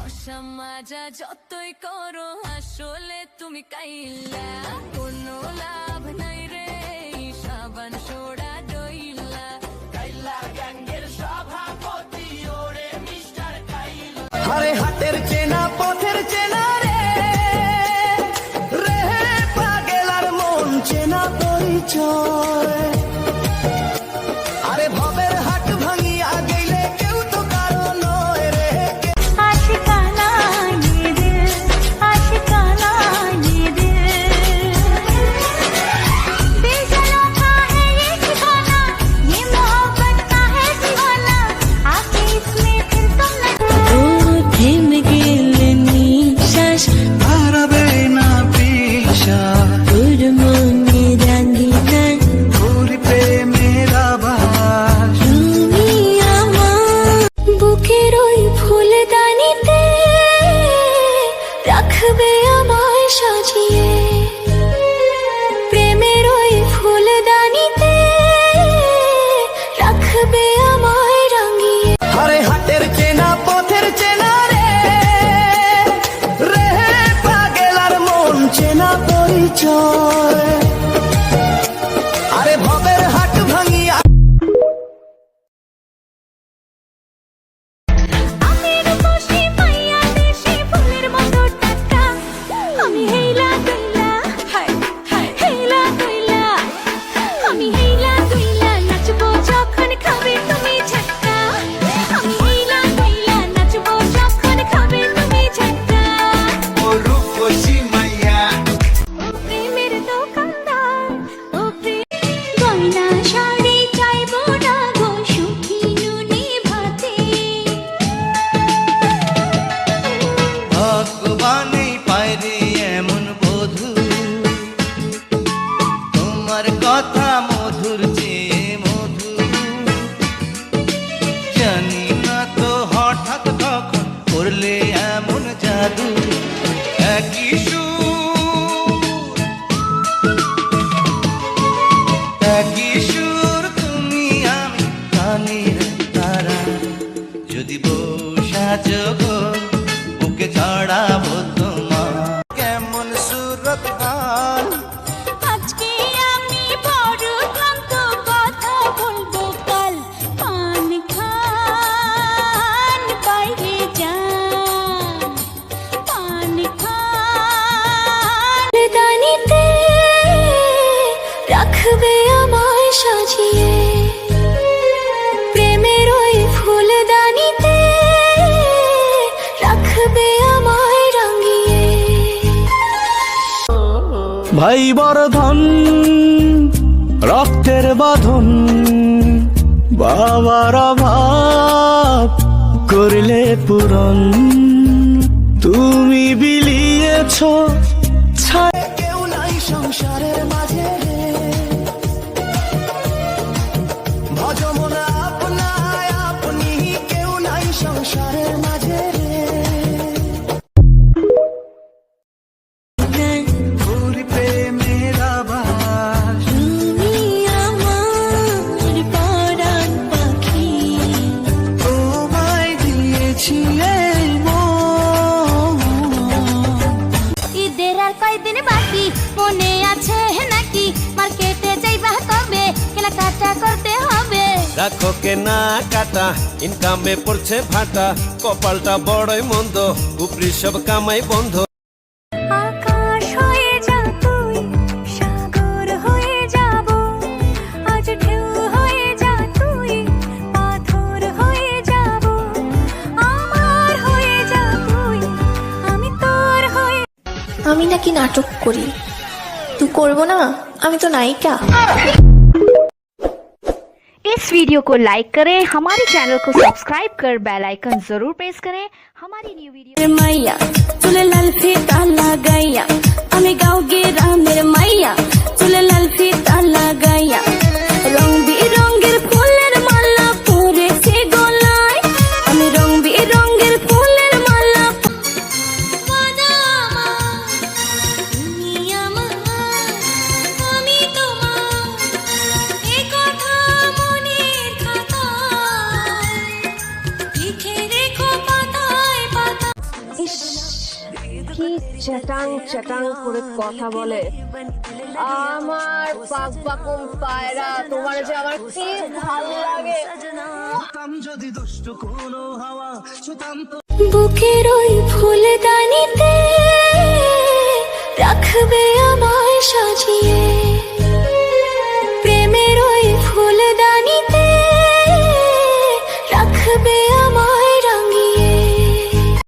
বসা মাজা যতই করো আসলে তুমি কাইলা, কোনো লাভ নাই রে সাবান সোডা ডইলা। কাইলা গ্যাংয়ের সভাপতি ওরে মিস্টার কাইলা। আরে হাতের চেনা পথের চেনা রে, রে পাগল আর মন চেনা পরিচয়। আরে ভবের হাট ভাঙিয়া গেলে কেউ তো কারো নয় রে। आशिकाना ये दिल, आशिकाना ये दिल, बेजला था है ये ठिकाना, ये मोहब्बत का है दीवाना, आके इसमें फिर तुम न ও থেমে গেলে নিঃশ্বাস, হারাবে না পেশা তোর মনে রাঙিনা তোর প্রেমের আভাস। তুমি আমার বুকের ওই ফুলদানিতে রাখবে আমায় সাজিয়ে, প্রেমের ওই ফুলদানিতে রাখবে আমায় রাঙিয়ে। আরে হাতের চেনা পথের চেনা রে, রে পাগল আর মন চেনা পরিচয়। আরে ভবের হাট ভাঙিয়া আমি রূপসী মাইয়া দেশি ফুলের মতো টাটকা, আমি হেইলা কইলা, হায় হায় হেইলা কইলা, আমি হেইলা কইলা নাচবো যখন খাবে তুমি ঝটকা, আমি হেইলা কইলা নাচবো যখন খাবে তুমি ঝটকা। রূপসী মাইয়া ও প্রেমের দোকানদার, ও গয়না শাড়ি চাইবো না গো সুখী নুনি ভাতে। ভগবানই পায়রে এমন বধূ, তোমার কথা মধুর চেয়ে মধু। জানি না তো হঠাৎ কখন করলে এমন জাদু। একই সুর, একই সুর তুমি আমি কানের তারা। যদি বসা যোগ বুকে চড়াবো তোমার কেমন সুরত গান। আজকে আমি বড় ক্লান্ত, কথা বলবো কাল। পান খান বাইরে যান, পান খান ফুলদানিতে রাখবে আমায় সাজিয়ে, প্রেমের ওই ফুলদানিতে রাখবে আমায় রাঙিয়ে। ভাই বর্ধন রক্তের বাঁধন, বাবার অভাব করলে পূরণ। তুমি বিলিয়েছ ছায়, কেউ নাই সংসারের মাঝে রে। ভজমনা আপনায় আপনি, কেউ নাই সংসারের মাঝে রে। তোর প্রেমের আভাস, তুমি আমার পরাণ পাখি, তোমায় দিয়েছি এই মন। ঈদের আর কয়দিন বাকি, মনে আছে নাকি? মার্কেটে যাইবা কবে? কেনাকাটা করতে হবে। রাখো কেনা কাটা, ইনকামে পড়ছে ভাটা, কপালটা বড়ই মন্দ, উপরি সব কামাই বন্ধ। আকাশ হয়ে যা তুই, সাগর হয়ে যাব, আজ ঢেউ হয়ে যা তুই, পাথর হয়ে যাব, আমার হয়ে যা তুই, আমি তোর হয়ে। আমি নাকি নাটক করি, তুই করবো না? আমি তো নায়িকা। इस वीडियो को लाइक करें, हमारे चैनल को सब्सक्राइब कर बेल आइकन जरूर प्रेस करें हमारी न्यू वीडियो। মাইয়া চুলে লাল ফিতা লাগাইয়া, আমি গাও গ্রামের মাইয়া চুলে লাল ফিতা লাগাইয়া, রং বিরঙের ফুলের মালা পরেছি গলায়, আমি রং বিরঙের ফুলের মালা। তুমি আমার, আমি তোমার, এ কথা মনের খাতায় লিখে রেখো পাতায় পাতায়। চ্যাটাং চ্যাটাং করে কথা বলে। আমার পাক পাকুম পায়রা, তোমার যে আমার কি ভালো লাগে। যদি দুষ্ট কোনো হাওয়া ছুতাম তো বুকের ওই ফুলদানিতে রাখবে আমায় সাজিয়ে।